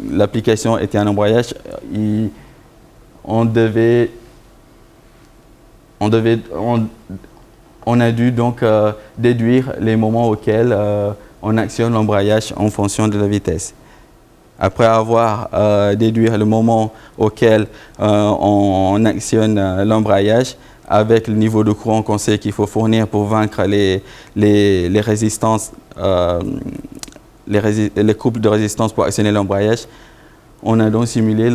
l'application était un embrayage, on a dû donc déduire les moments auxquels on actionne l'embrayage en fonction de la vitesse. Après avoir déduit le moment auquel on actionne l'embrayage, avec le niveau de courant qu'on sait qu'il faut fournir pour vaincre les résistances, les couples de résistance pour actionner l'embrayage, on a donc simulé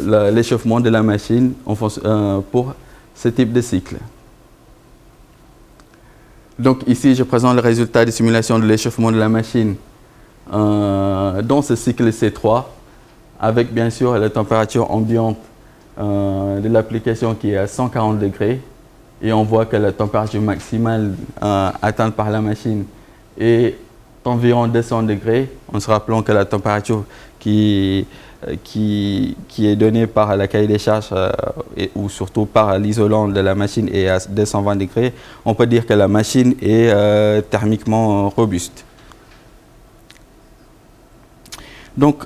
l'échauffement de la machine pour ce type de cycle. Donc ici, je présente le résultat de simulation de l'échauffement de la machine dans ce cycle C3, avec bien sûr la température ambiante de l'application qui est à 140 degrés. Et on voit que la température maximale atteinte par la machine est d'environ 200 degrés, en se rappelant que la température qui est donnée par la cahier des charges ou surtout par l'isolant de la machine est à 220 degrés. On peut dire que la machine est thermiquement robuste. Donc,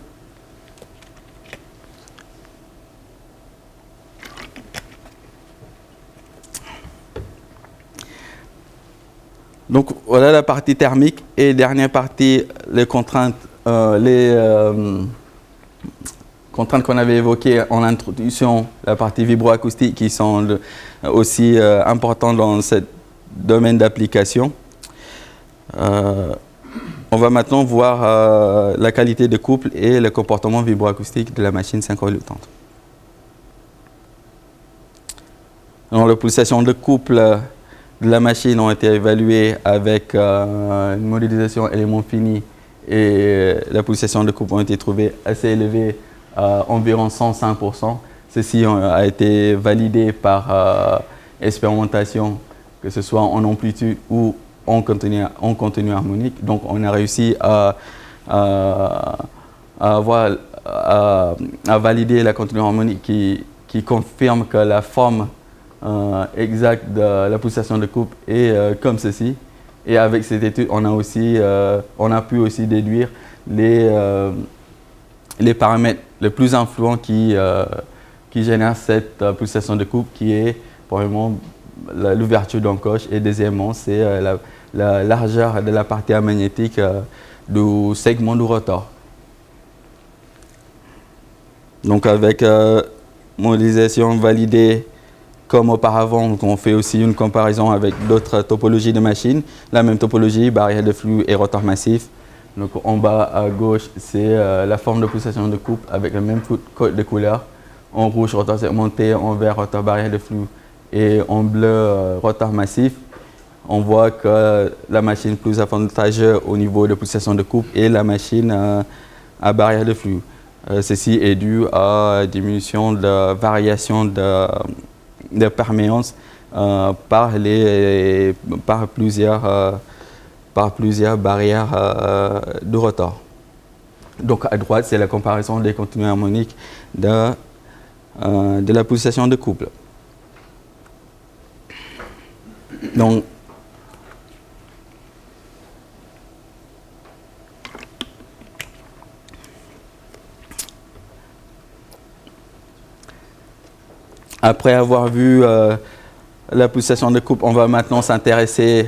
voilà la partie thermique et dernière partie, les contraintes, contraintes qu'on avait évoquées en introduction, la partie vibroacoustique qui sont aussi importantes dans ce domaine d'application. On va maintenant voir la qualité de couple et le comportement vibroacoustique de la machine synchro-reluctante. Alors, les pulsations de couple de la machine ont été évaluées avec une modélisation élément fini et la pulsation de couple ont été trouvées assez élevées à environ 105%. Ceci a été validé par expérimentation, que ce soit en amplitude ou en contenu harmonique. Donc on a réussi à valider la contenu harmonique qui confirme que la forme exacte de la pulsation de couple est comme ceci. Et avec cette étude, on a pu aussi déduire les paramètres les plus influents qui génèrent cette pulsation de couple, qui est premièrement l'ouverture d'encoche et deuxièmement c'est la largeur de la partie amagnétique du segment du rotor. Donc avec modélisation validée comme auparavant, on fait aussi une comparaison avec d'autres topologies de machines. La même topologie, barrière de flux et rotor massif. Donc en bas à gauche, c'est la forme de pulsation de couple avec le même code de couleur. En rouge, rotor segmenté, en vert, rotor barrière de flux et en bleu, rotor massif. On voit que la machine plus avantageuse au niveau de pulsation de couple et la machine à barrière de flux. Ceci est dû à la diminution de variation de perméance par plusieurs barrières de rotor. Donc à droite, c'est la comparaison des contenus harmoniques de la pulsation de couple. Donc, après avoir vu la pulsation de couple, on va maintenant s'intéresser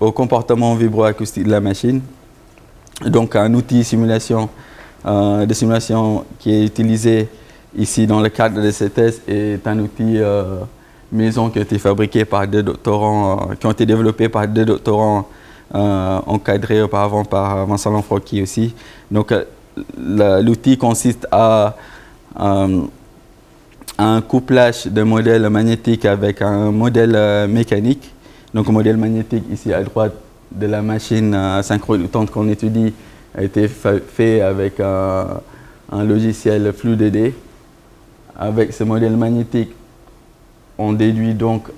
au comportement vibroacoustique de la machine. Donc un outil de simulation qui est utilisé ici dans le cadre de ces tests est un outil maison qui a été fabriqué par deux doctorants, qui ont été développés par deux doctorants encadrés auparavant par Vincent Lanfranchi aussi. Donc l'outil consiste à un couplage de modèles magnétiques avec un modèle mécanique. Donc, un modèle magnétique ici à droite de la machine synchro-reluctante qu'on étudie a été fait avec un logiciel FluDD. Avec ce modèle magnétique, on déduit donc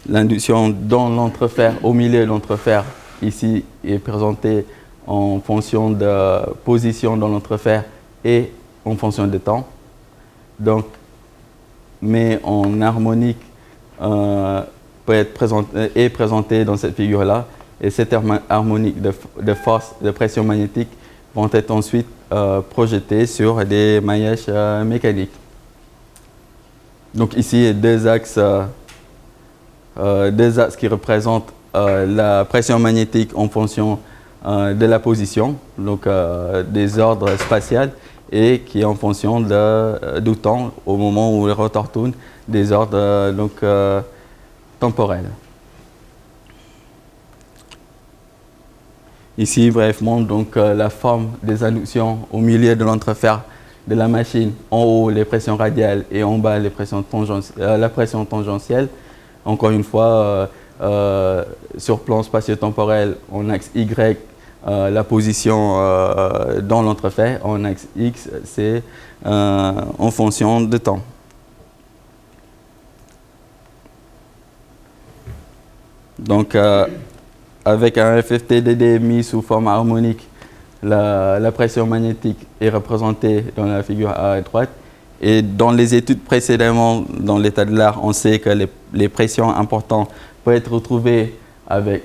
l'induction dans l'entrefer, au milieu de l'entrefer, ici est présentée en fonction de position dans l'entrefer et en fonction de temps. Donc, mais en harmonique est présenté dans cette figure-là. Et cette harmonique de force, de pression magnétique vont être ensuite projetées sur des maillages mécaniques. Donc ici, deux axes qui représentent la pression magnétique en fonction de la position, donc des ordres spatials, et qui est en fonction du temps, au moment où le rotor tourne, des ordres temporels. Ici, brièvement, donc, la forme des inductions au milieu de l'entrefer de la machine. En haut, les pressions radiales et en bas, la pression tangentielle. Encore une fois, sur plan spatio-temporel, en axe Y, la position dans l'entrefer. En axe X, c'est en fonction de temps. Donc, avec un FFT-DD mis sous forme harmonique, la pression magnétique est représentée dans la figure à droite. Et dans les études précédemment, dans l'état de l'art, on sait que les pressions importantes peuvent être retrouvées avec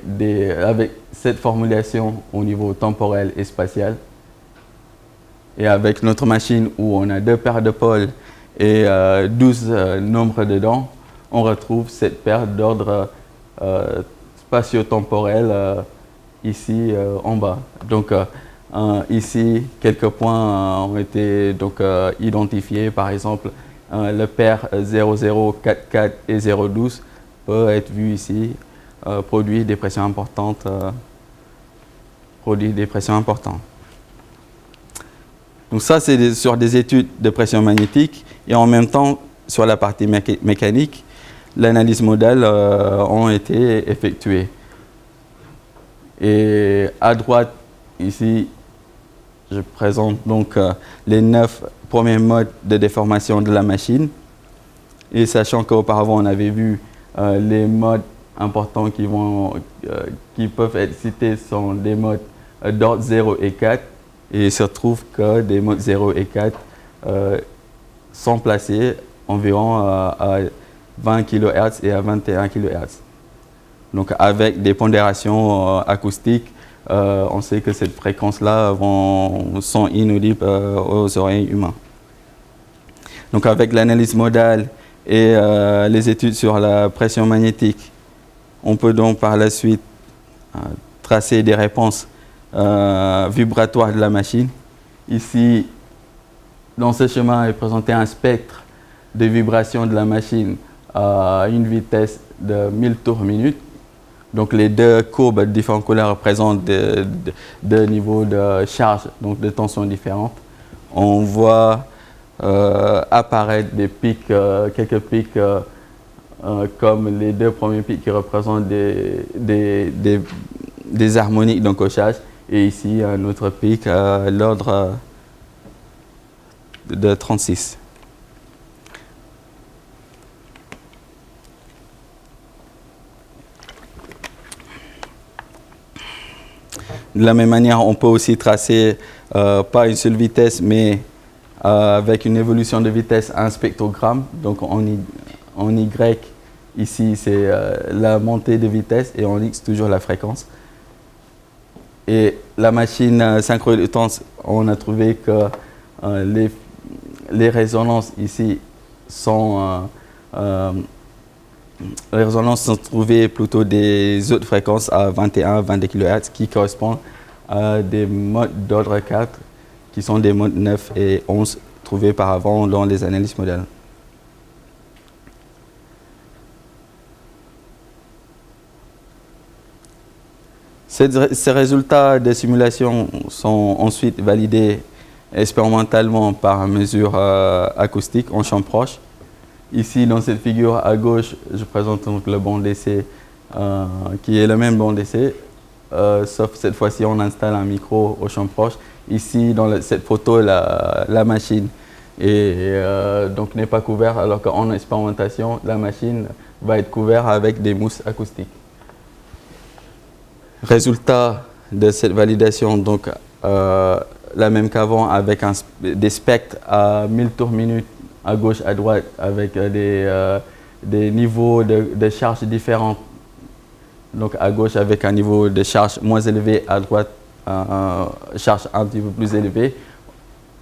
cette formulation au niveau temporel et spatial. Et avec notre machine où on a deux paires de pôles et 12 nombres dedans, on retrouve cette paire d'ordre spatio-temporel ici en bas. Donc ici, quelques points ont été identifiés. Par exemple, le paire 0044 et 012 peut être vu ici, produit des pressions importantes. Donc ça, c'est sur des études de pression magnétique, et en même temps, sur la partie mécanique, l'analyse modale ont été effectuées. Et à droite, ici, je présente donc les 9 premiers modes de déformation de la machine. Et sachant qu'auparavant, on avait vu les modes importants qui peuvent être cités sont des modes d'ordre 0 et 4. Et il se trouve que des modes 0 et 4 sont placés environ à 20 kHz et à 21 kHz. Donc avec des pondérations acoustiques, on sait que cette fréquence-là sont inaudibles aux oreilles humaines. Donc avec l'analyse modale et les études sur la pression magnétique, on peut donc par la suite tracer des réponses vibratoires de la machine. Ici, dans ce schéma est présenté un spectre de vibration de la machine à une vitesse de 1000 tours minute. Donc les deux courbes de différentes couleurs représentent deux niveaux de charge, donc de tension différentes. On voit apparaître des pics, quelques pics comme les deux premiers pics qui représentent des harmoniques d'encochage. Et ici, un autre pic à l'ordre de 36. De la même manière, on peut aussi tracer pas une seule vitesse, mais avec une évolution de vitesse, un spectrogramme. Donc en Y, ici, c'est la montée de vitesse, et en X, toujours la fréquence. Et la machine synchro-éluttance, on a trouvé que les résonances ici sont les résonances sont trouvées plutôt des autres fréquences à 21-22 kHz qui correspondent à des modes d'ordre 4 qui sont des modes 9 et 11 trouvés par avant dans les analyses modales. Ces résultats de simulation sont ensuite validés expérimentalement par mesure acoustique en champ proche. Ici, dans cette figure à gauche, je présente donc le banc d'essai qui est le même banc d'essai, sauf cette fois-ci on installe un micro au champ proche. Ici, dans cette photo, la machine donc n'est pas couverte, alors qu'en expérimentation, la machine va être couverte avec des mousses acoustiques. Résultat de cette validation, donc la même qu'avant, avec des spectres à 1000 tours minute à gauche, à droite, avec des niveaux de charge différents Donc à gauche avec un niveau de charge moins élevé, à droite charge un petit peu plus élevée.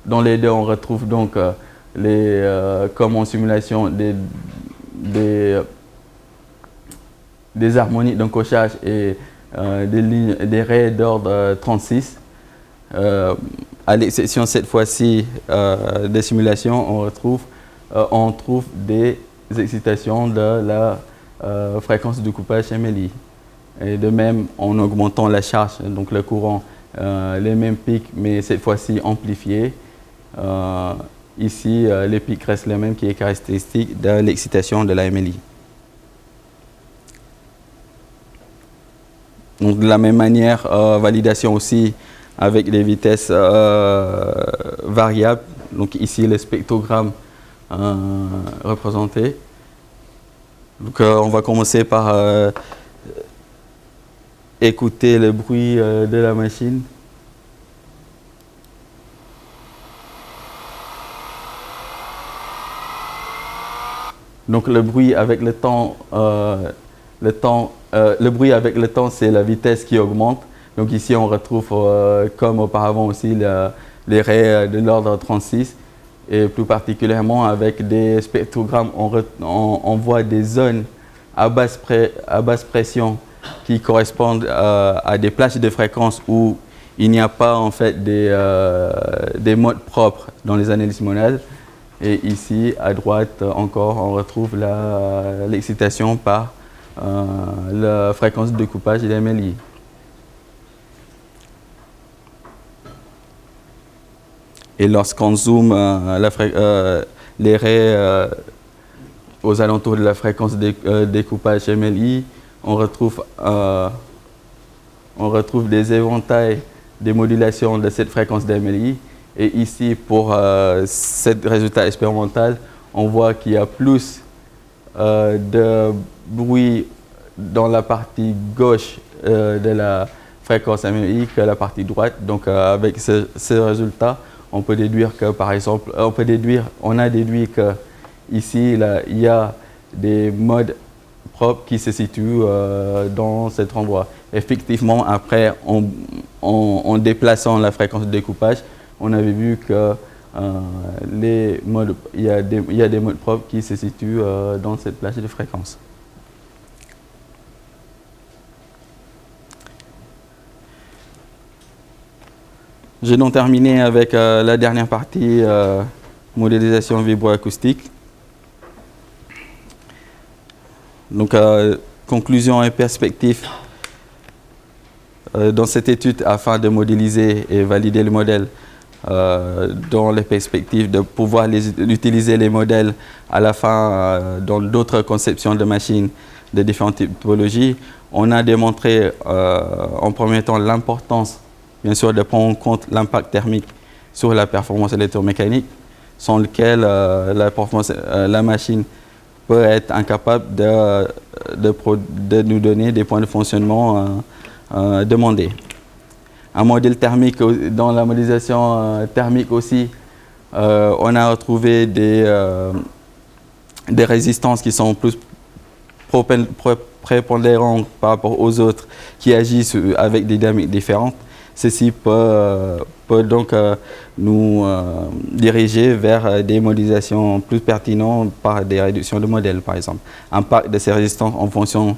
Dans les deux, on retrouve donc comme en simulation des harmoniques d'encochage et des raies d'ordre 36. À l'exception cette fois-ci des simulations, on trouve des excitations de la fréquence de coupage MLI. Et de même, en augmentant la charge, donc le courant, les mêmes pics, mais cette fois-ci amplifiés. Ici, les pics restent les mêmes, qui est caractéristique de l'excitation de la MLI. Donc de la même manière, validation aussi avec des vitesses variables. Donc ici, le spectrogramme représenté. Donc on va commencer par écouter le bruit de la machine. Donc le bruit avec le temps, le bruit avec le temps, c'est la vitesse qui augmente. Donc ici, on retrouve comme auparavant aussi les raies de l'ordre 36. Et plus particulièrement avec des spectrogrammes, on voit des zones à basse pression qui correspondent à des plages de fréquences où il n'y a pas en fait des modes propres dans les analyses monades. Et ici, à droite encore, on retrouve l'excitation par la fréquence de découpage de MLI. Et lorsqu'on zoome les raies aux alentours de la fréquence de découpage MLI, on retrouve des éventails des modulations de cette fréquence de MLI. Et ici, pour ce résultat expérimental, on voit qu'il y a plus de bruit dans la partie gauche de la fréquence MLI que la partie droite. Donc avec ce résultat, on peut déduire que, par exemple, on a déduit que ici, il y a des modes propres qui se situent dans cet endroit. Effectivement, après, en déplaçant la fréquence de découpage, on avait vu que il y a des modes propres qui se situent dans cette plage de fréquence. J'ai donc terminé avec la dernière partie, modélisation vibroacoustique. Donc, conclusion et perspective dans cette étude afin de modéliser et valider le modèle dans les perspectives de pouvoir utiliser les modèles à la fin dans d'autres conceptions de machines de différentes typologies. On a démontré en premier temps l'importance, bien sûr, de prendre en compte l'impact thermique sur la performance électromécanique, sans lequel la machine peut être incapable de nous donner des points de fonctionnement demandés. Un modèle thermique, dans la modélisation thermique aussi, on a retrouvé des résistances qui sont plus prépondérantes par rapport aux autres qui agissent avec des dynamiques différentes. Ceci peut donc nous diriger vers des modélisations plus pertinentes par des réductions de modèles, par exemple. Impact de ces résistances en fonction